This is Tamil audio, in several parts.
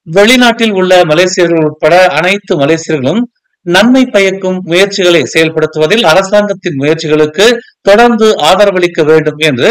வெளிநாட்டில் உள்ள மலேசியர்கள் உட்பட அனைத்து மலேசியர்களும் நன்மை பயக்கும் முயற்சிகளை செயல்படுத்துவதில் அரசாங்கத்தின் முயற்சிகளுக்கு தொடர்ந்து ஆதரவளிக்க வேண்டும் என்று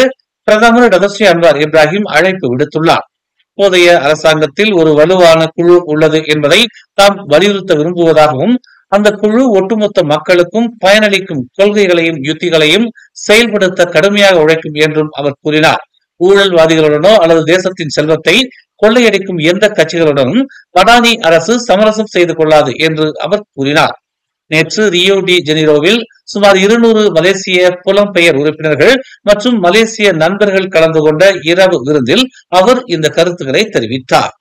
பிரதமர் டதஸ்ரீ அன்வார் இப்ராஹிம் அழைப்பு விடுத்துள்ளார். இப்போதைய அரசாங்கத்தில் ஒரு வலுவான குழு உள்ளது என்பதை தாம் வலியுறுத்த விரும்புவதாகவும் அந்த குழு ஒட்டுமொத்த மக்களுக்கும் பயனளிக்கும் கொள்கைகளையும் யுத்திகளையும் செயல்படுத்த கடுமையாக உழைக்கும் என்றும் அவர் கூறினார். ஊழல்வாதிகளுடனோ அல்லது தேசத்தின் செல்வத்தை கொள்ளையடிக்கும் எந்த கட்சிகளுடனும் படானி அரசு சமரசம் செய்து கொள்ளாது என்று அவர் கூறினார். நேற்று ரியோ டி ஜெனிரோவில் சுமார் 200 மலேசிய புலம்பெயர் உறுப்பினர்கள் மற்றும் மலேசிய நண்பர்கள் கலந்து கொண்ட இரவு விருந்தில் அவர் இந்த கருத்துக்களை தெரிவித்தார்.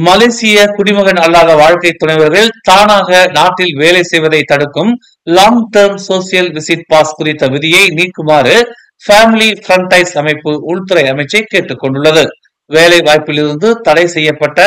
மலேசிய குடிமகன் அல்லாத வாழ்க்கை துணைவர்கள் தானாக நாட்டில் வேலை செய்வதை தடுக்கும் long term social visit pass குறித்த விதியை நீக்குமாறு ஃபேமிலி ஃப்ரண்டைஸ் அமைப்பு உள்துறை அமைச்சை கேட்டுக் கொண்டுள்ளது. வேலை வாய்ப்பிலிருந்து தடை செய்யப்பட்ட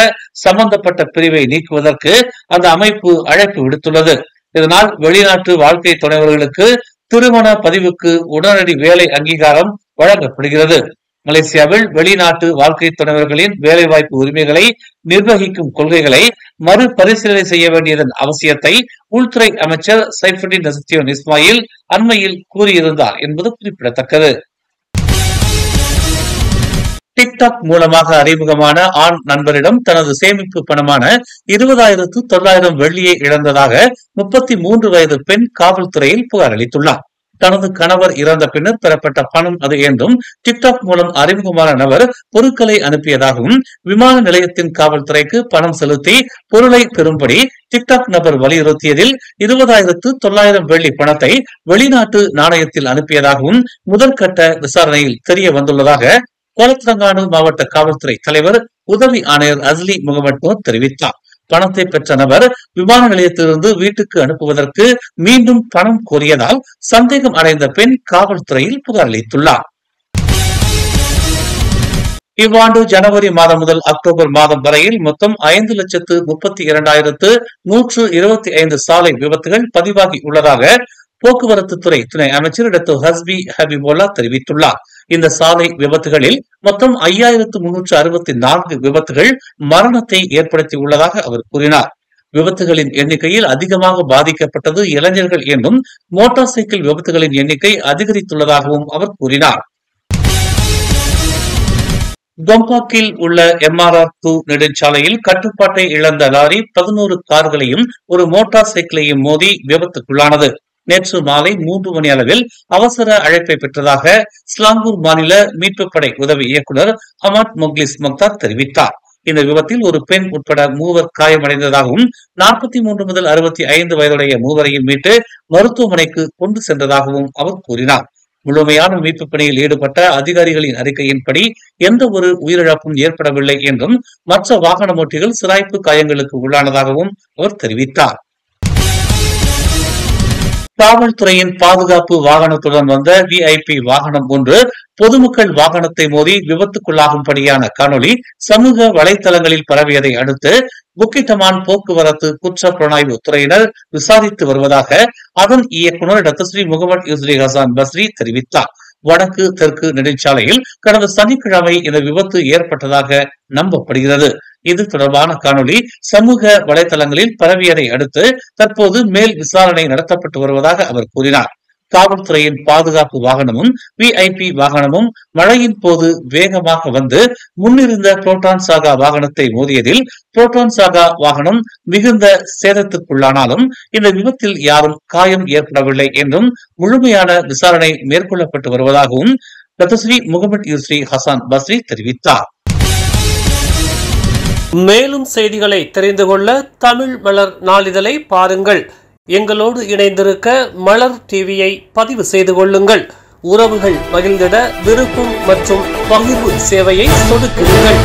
சம்பந்தப்பட்ட பிரிவை நீக்குவதற்கு அந்த அமைப்பு அழைப்பு விடுத்துள்ளது. இதனால் வெளிநாட்டு வாழ்க்கை துணைவர்களுக்கு திருமண பதிவுக்கு உடனடி வேலை அங்கீகாரம் வழங்கப்படுகிறது. மலேசியாவில் வெளிநாட்டு வாழ்க்கை துணைவர்களின் வேலைவாய்ப்பு உரிமைகளை நிர்வகிக்கும் கொள்கைகளை மறுபரிசீலனை செய்ய வேண்டியதன் அவசியத்தை உள்துறை அமைச்சர் சைஃபுடின் நசுத்தியோன் இஸ்மாயில் அண்மையில் கூறியிருந்தார் என்பது குறிப்பிடத்தக்கது. டிக்டாக் மூலமாக அறிமுகமான ஆண் நண்பரிடம் தனது சேமிப்பு பணமான 20,900 வெள்ளியை இழந்ததாக 33 வயது பெண் காவல்துறையில் புகார் அளித்துள்ளார். தனது கணவர் இறந்த பின்னர் பெறப்பட்ட பணம் அது என்றும் டிக்டாக் மூலம் அறிமுகமான நபர் பொருட்களை அனுப்பியதாகவும் விமான நிலையத்தின் காவல்துறைக்கு பணம் செலுத்தி பொருளை பெறும்படி டிக்டாக் நபர் வலியுறுத்தியதில் 20,900 வெள்ளி பணத்தை வெளிநாட்டு நாணயத்தில் அனுப்பியதாகவும் முதற்கட்ட விசாரணையில் தெரிய வந்துள்ளதாக கோலத்திரங்கானு மாவட்ட காவல்துறை தலைவர் உதவி ஆணையர் அஸ்லி முகமது நூர் தெரிவித்தார். பணத்தை பெற்ற நபர் விமான நிலையத்திலிருந்து வீட்டுக்கு அனுப்புவதற்கு மீண்டும் பணம் கோரியதால் சந்தேகம் அடைந்த பெண் காவல்துறையில் புகார் அளித்துள்ளார். இவ்வாண்டு ஜனவரி மாதம் முதல் அக்டோபர் மாதம் வரையில் மொத்தம் 5,32,125 சாலை விபத்துகள் பதிவாகி உள்ளதாக போக்குவரத்து துறை துணை அமைச்சர் டாக்டர் ஹஸ்பி ஹபிபுல்லா தெரிவித்துள்ளார். இந்த சாலை விபத்துகளில் மொத்தம் 5,364 விபத்துகள் மரணத்தை ஏற்படுத்தி உள்ளதாக அவர் கூறினார். விபத்துகளின் எண்ணிக்கையில் அதிகமாக பாதிக்கப்பட்டது இளைஞர்கள் என்றும் மோட்டார் சைக்கிள் விபத்துகளின் எண்ணிக்கை அதிகரித்துள்ளதாகவும் அவர் கூறினார். கொம்பாக்கில் உள்ள MRR2 நெடுஞ்சாலையில் கட்டுப்பாட்டை இழந்த லாரி 11 கார்களையும் ஒரு மோட்டார் சைக்கிளையும் மோதி விபத்துக்குள்ளானது. நேற்று மாலை 3 மணி அளவில் அவசர அழைப்பை பெற்றதாக ஸ்லாங்கூர் மாநில மீட்புப் படை உதவி இயக்குநர் அமாட் முக்லிஸ் மக்தார் தெரிவித்தார். இந்த விபத்தில் ஒரு பெண் உட்பட 3 காயமடைந்ததாகவும் 43 முதல் 65 வயதுடைய 3 மீட்டு மருத்துவமனைக்கு கொண்டு சென்றதாகவும் அவர் கூறினார். முழுமையான மீட்பு பணியில் ஈடுபட்ட அதிகாரிகளின் அறிக்கையின்படி எந்த ஒரு உயிரிழப்பும் ஏற்படவில்லை என்றும் மற்ற வாகன ஓட்டிகள் சிராய்ப்பு காயங்களுக்கு உள்ளானதாகவும் அவர் தெரிவித்தார். காவல்துறையின் பாதுகாப்பு வாகனத்துடன் வந்த VIP வாகனம் ஒன்று பொதுமக்கள் வாகனத்தை மோதி விபத்துக்குள்ளாகும்படியான காணொலி சமூக வலைதளங்களில் பரவியதை அடுத்து புக்கிட்டமான் போக்குவரத்து குற்ற புலனாய்வு துறையினர் விசாரித்து வருவதாக அதன் இயக்குநர் டத்தஸ்ரீ முகமது யூஸ்ரி ஹசான் பஸ்ரி தெரிவித்தார். வடக்கு தெற்கு நெடுஞ்சாலையில் கடந்த சனிக்கிழமை இந்த விபத்து ஏற்பட்டதாக நம்பப்படுகிறது. இது தொடர்பான காணொலி சமூக வலைதளங்களில் பரவியதை அடுத்து தற்போது மேல் விசாரணை நடத்தப்பட்டு வருவதாக அவர் கூறினார். காவல்துறையின் பாதுகாப்பு வாகனமும் VIP வாகனமும் மழையின் போது வேகமாக வந்து முன்னிருந்த புரோட்டான் சாகா வாகனத்தை மோதியதில் புரோட்டான் சாகா வாகனம் மிகுந்த சேதத்துக்குள்ளானாலும் இந்த விபத்தில் யாரும் காயம் ஏற்படவில்லை என்றும் முழுமையான விசாரணை மேற்கொள்ளப்பட்டு வருவதாகவும் டத்தஸ்ரீ முகமது யூஸ்ரி ஹசான் பஸ்ரி தெரிவித்தார். மேலும் செய்திகளை தெரிந்து கொள்ள தமிழ் மலர் நாளிதழை பாருங்கள். எங்களோடு இணைந்திருக்க மலர் டிவியை பதிவு செய்து கொள்ளுங்கள். உறவுகள் மகிழ்ந்திட விருப்பம் மற்றும் பகிர்வு சேவையை சொடுக்குங்கள்.